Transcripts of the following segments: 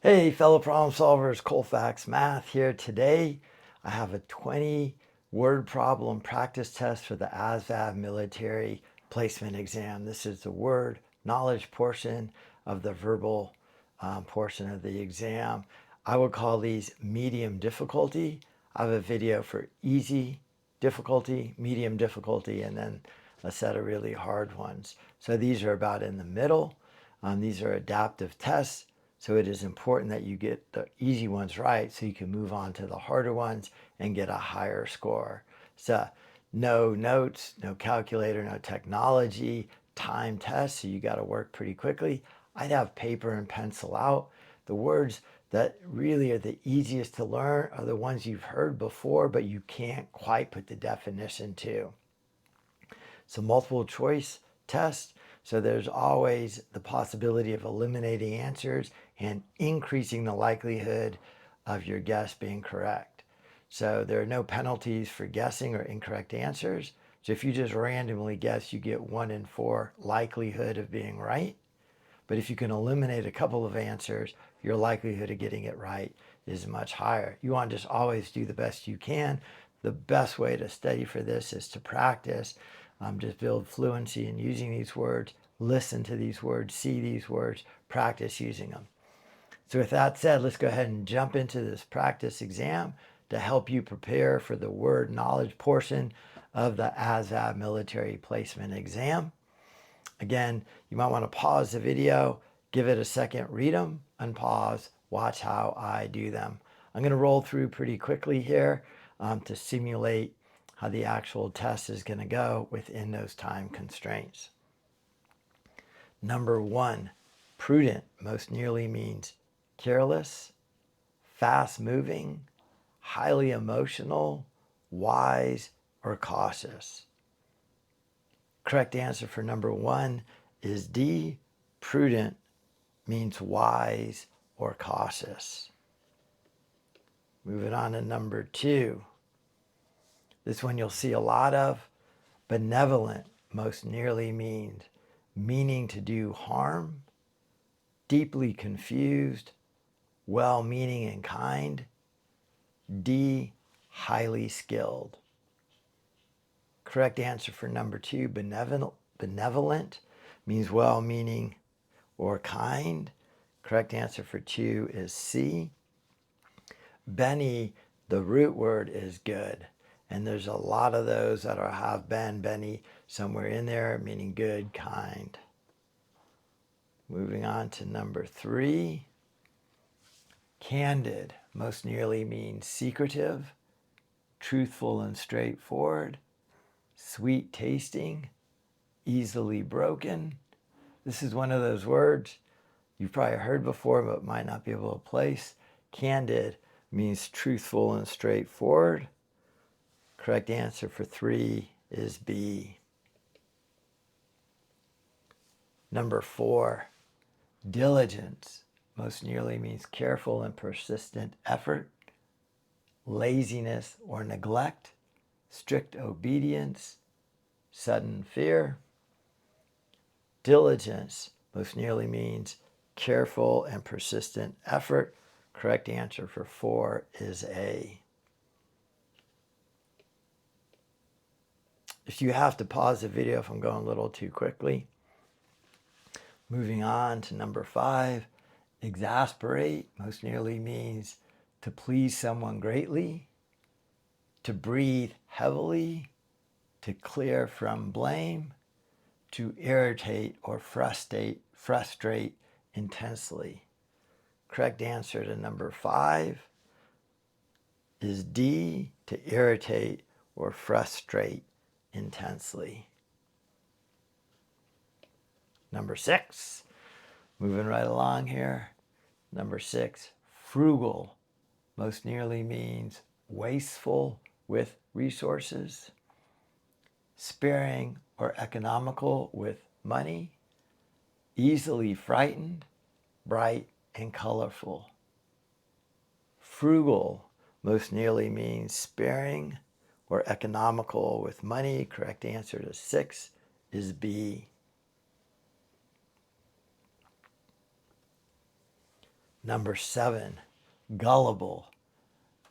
Hey, fellow problem solvers, Colfax Math here. Today, I have a 20 word problem practice test for the ASVAB military placement exam. This is the word knowledge portion of the verbal portion of the exam. I would call these medium difficulty. I have a video for easy difficulty, medium difficulty, and then a set of really hard ones. So these are about in the middle. These are adaptive tests. So it is important that you get the easy ones right so you can move on to the harder ones and get a higher score. So no notes, no calculator, no technology, time test, so you got to work pretty quickly. I'd have paper and pencil out. The words that really are the easiest to learn are the ones you've heard before, but you can't quite put the definition to. So multiple choice test. So there's always the possibility of eliminating answers and increasing the likelihood of your guess being correct. So there are no penalties for guessing or incorrect answers. So if you just randomly guess, you get 1 in 4 likelihood of being right. But if you can eliminate a couple of answers, your likelihood of getting it right is much higher. You want to just always do the best you can. The best way to study for this is to practice. Just build fluency in using these words, listen to these words, see these words, practice using them. So with that said, let's go ahead and jump into this practice exam to help you prepare for the word knowledge portion of the ASVAB military placement exam. Again, you might want to pause the video, give it a second, read them, unpause, watch how I do them. I'm going to roll through pretty quickly here to simulate how the actual test is going to go within those time constraints. Number 1, prudent most nearly means careless, fast moving, highly emotional, wise, or cautious. Correct answer for number 1 is D. Prudent means wise or cautious. Moving on to number 2. This one you'll see a lot of. Benevolent most nearly means meaning to do harm, deeply confused, well-meaning and kind. D. Highly skilled. Correct answer for number 2, benevolent means well-meaning or kind. Correct answer for 2 is C. Benny, the root word is good. And there's a lot of those that have Benny somewhere in there, meaning good, kind. Moving on to number 3. Candid most nearly means secretive, truthful and straightforward, sweet tasting, easily broken. This is one of those words you've probably heard before but might not be able to place. Candid means truthful and straightforward. Correct answer for 3 is B. Number 4, diligence most nearly means careful and persistent effort, laziness or neglect, strict obedience, sudden fear. Diligence most nearly means careful and persistent effort. Correct answer for 4 is A. If you have to pause the video if I'm going a little too quickly. Moving on to number 5. Exasperate most nearly means to please someone greatly, to breathe heavily, to clear from blame, to irritate or frustrate intensely. Correct answer to number 5 is D, to irritate or frustrate intensely. Number 6, moving right along here. Number 6, frugal most nearly means wasteful with resources, sparing or economical with money, easily frightened, bright and colorful. Frugal most nearly means sparing or economical with money. Correct answer to 6 is B. Number 7, gullible.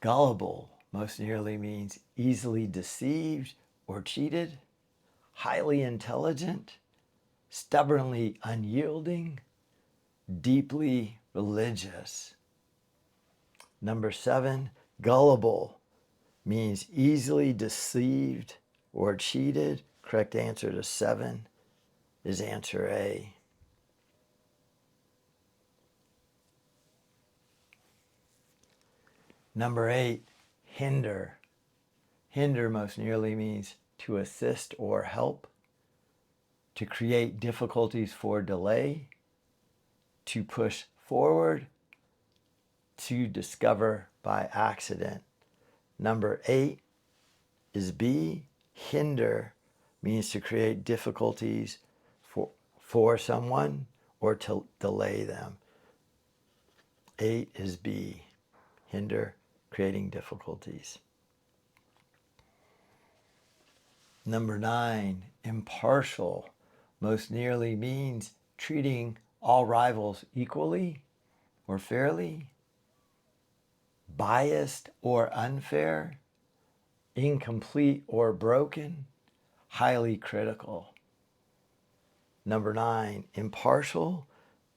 Gullible most nearly means easily deceived or cheated, highly intelligent, stubbornly unyielding, deeply religious. Number 7, gullible means easily deceived or cheated. Correct answer to 7 is answer A. Number 8, hinder. Hinder most nearly means to assist or help, to create difficulties for delay, to push forward, to discover by accident. Number 8 is B. Hinder means to create difficulties for someone or to delay them. 8 is B. Hinder, creating difficulties. Number 9, impartial most nearly means treating all rivals equally or fairly, biased or unfair, incomplete or broken, highly critical. Number 9, impartial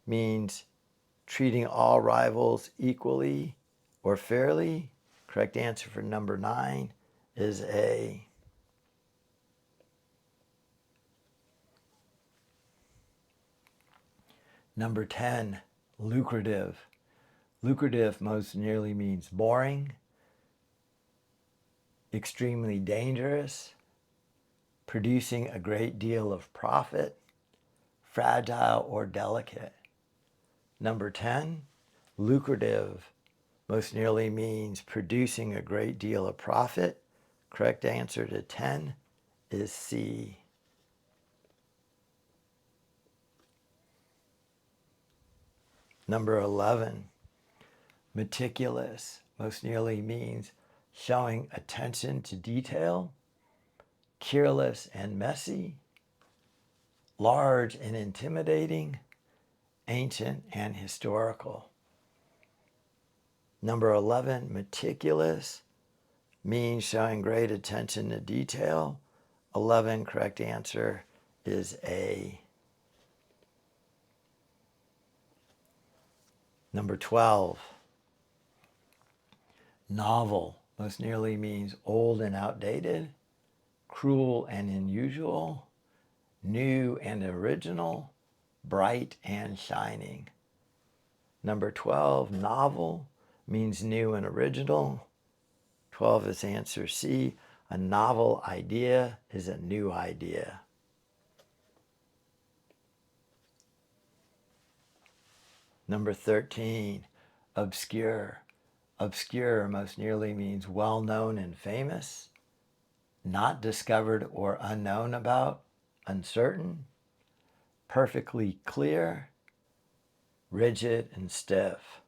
means treating all rivals equally or fairly. Correct answer for number 9 is A. Number 10, lucrative. Lucrative most nearly means boring, extremely dangerous, producing a great deal of profit, fragile or delicate. Number 10, lucrative most nearly means producing a great deal of profit. Correct answer to 10 is C. Number 11, meticulous most nearly means showing attention to detail, careless and messy, large and intimidating, ancient and historical. Number 11, meticulous means showing great attention to detail. 11, correct answer is A. Number 12, novel most nearly means old and outdated, cruel and unusual, new and original, bright and shining. Number 12, novel means new and original. 12 is answer C. A novel idea is a new idea. Number 13, obscure. Obscure most nearly means well-known and famous, not discovered or unknown about, uncertain, perfectly clear, rigid and stiff.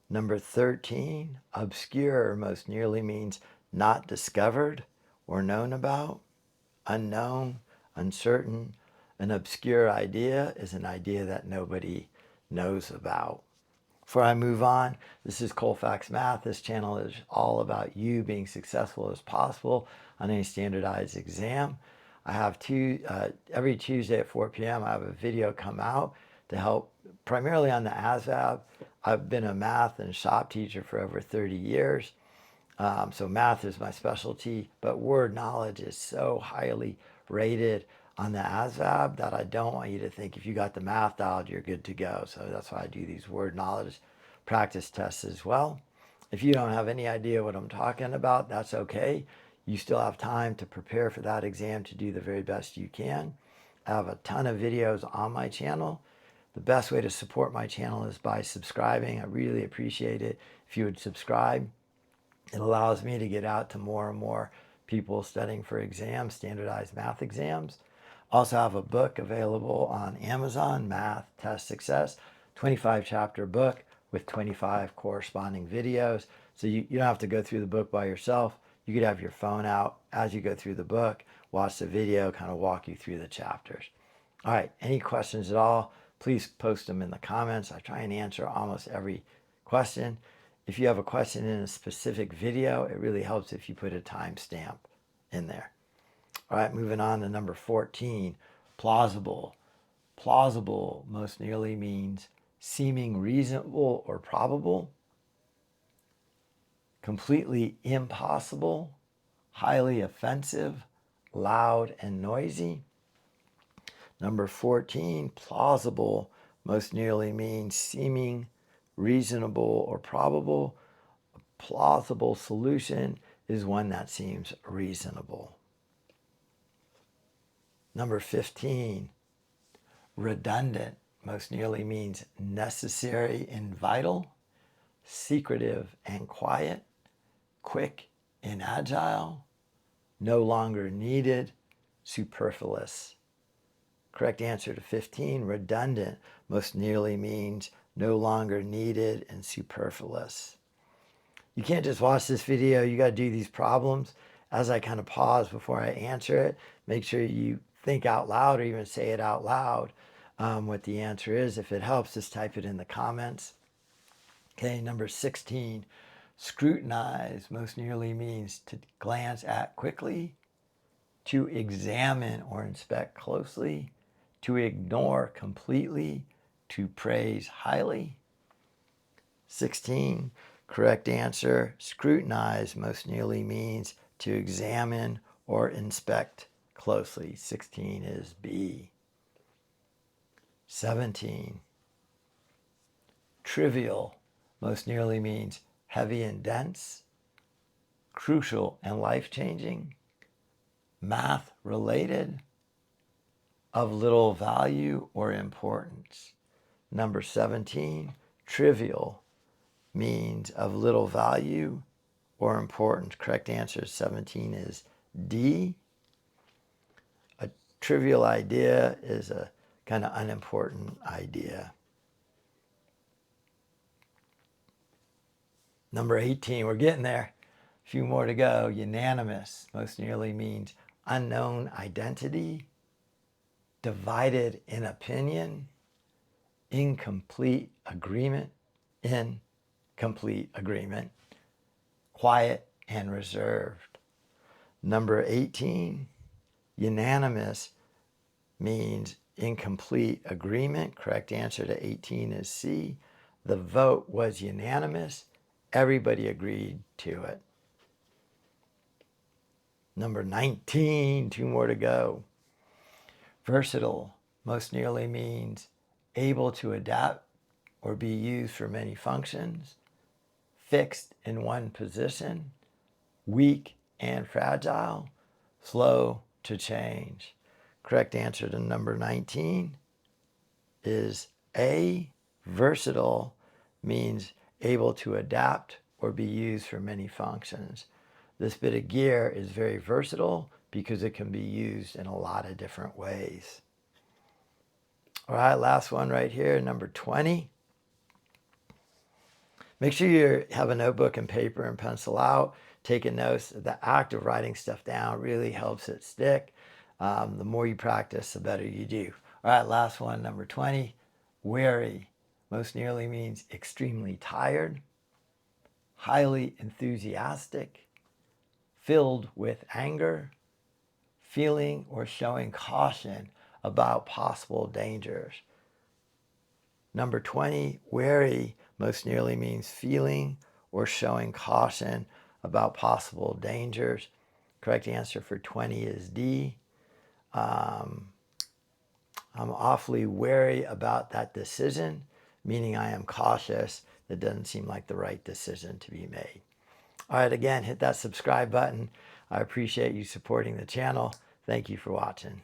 Number 13, obscure most nearly means not discovered or known about, unknown, uncertain. An obscure idea is an idea that nobody knows about. Before I move on, this is Colfax Math. This channel is all about you being successful as possible on any standardized exam. I have every Tuesday at 4 p.m. I have a video come out to help primarily on the ASVAB. I've been a math and shop teacher for over 30 years. So math is my specialty, but word knowledge is so highly rated on the ASVAB that I don't want you to think if you got the math dialed, you're good to go. So that's why I do these word knowledge practice tests as well. If you don't have any idea what I'm talking about, that's okay. You still have time to prepare for that exam to do the very best you can. I have a ton of videos on my channel. The best way to support my channel is by subscribing. I really appreciate it if you would subscribe. It allows me to get out to more and more people studying for exams, standardized math exams. Also have a book available on Amazon, Math Test Success, 25 chapter book with 25 corresponding videos. So you don't have to go through the book by yourself. You could have your phone out as you go through the book, watch the video, kind of walk you through the chapters. All right, any questions at all, please post them in the comments. I try and answer almost every question. If you have a question in a specific video, it really helps if you put a timestamp in there. All right, moving on to number 14, plausible. Plausible most nearly means seeming reasonable or probable, completely impossible, highly offensive, loud and noisy. Number 14, plausible most nearly means seeming reasonable or probable. A plausible solution is one that seems reasonable. Number 15, redundant most nearly means necessary and vital, secretive and quiet, quick and agile, no longer needed, superfluous. Correct answer to 15, redundant most nearly means no longer needed and superfluous. You can't just watch this video. You got to do these problems. As I kind of pause before I answer it, make sure you think out loud or even say it out loud what the answer is. If it helps, just type it in the comments. Okay, number 16, scrutinize most nearly means to glance at quickly, to examine or inspect closely, to ignore completely, to praise highly. 16, correct answer, scrutinize most nearly means to examine or inspect closely. 16 is B. 17, trivial most nearly means heavy and dense, crucial and life-changing, math related, of little value or importance. Number 17, trivial means of little value or importance. Correct answer 17 is D. A trivial idea is a kind of unimportant idea. Number 18, we're getting there. A few more to go. Unanimous most nearly means unknown identity, divided in opinion, incomplete agreement, quiet and reserved. Number 18, unanimous means incomplete agreement. Correct answer to 18 is C. The vote was unanimous. Everybody agreed to it. Number 19, two more to go. Versatile most nearly means able to adapt or be used for many functions, fixed in one position, weak and fragile, slow to change. Correct answer to number 19 is A. Versatile means able to adapt or be used for many functions. This bit of gear is very versatile because it can be used in a lot of different ways. All right, last one right here, number 20. Make sure you have a notebook and paper and pencil out, taking notes. The act of writing stuff down really helps it stick. The more you practice, the better you do. All right, last one, number 20. Weary most nearly means extremely tired, highly enthusiastic, filled with anger, feeling or showing caution about possible dangers. Number 20, wary most nearly means feeling or showing caution about possible dangers. Correct answer for 20 is D. I'm awfully wary about that decision, meaning I am cautious. That doesn't seem like the right decision to be made. All right, again, hit that subscribe button. I appreciate you supporting the channel. Thank you for watching.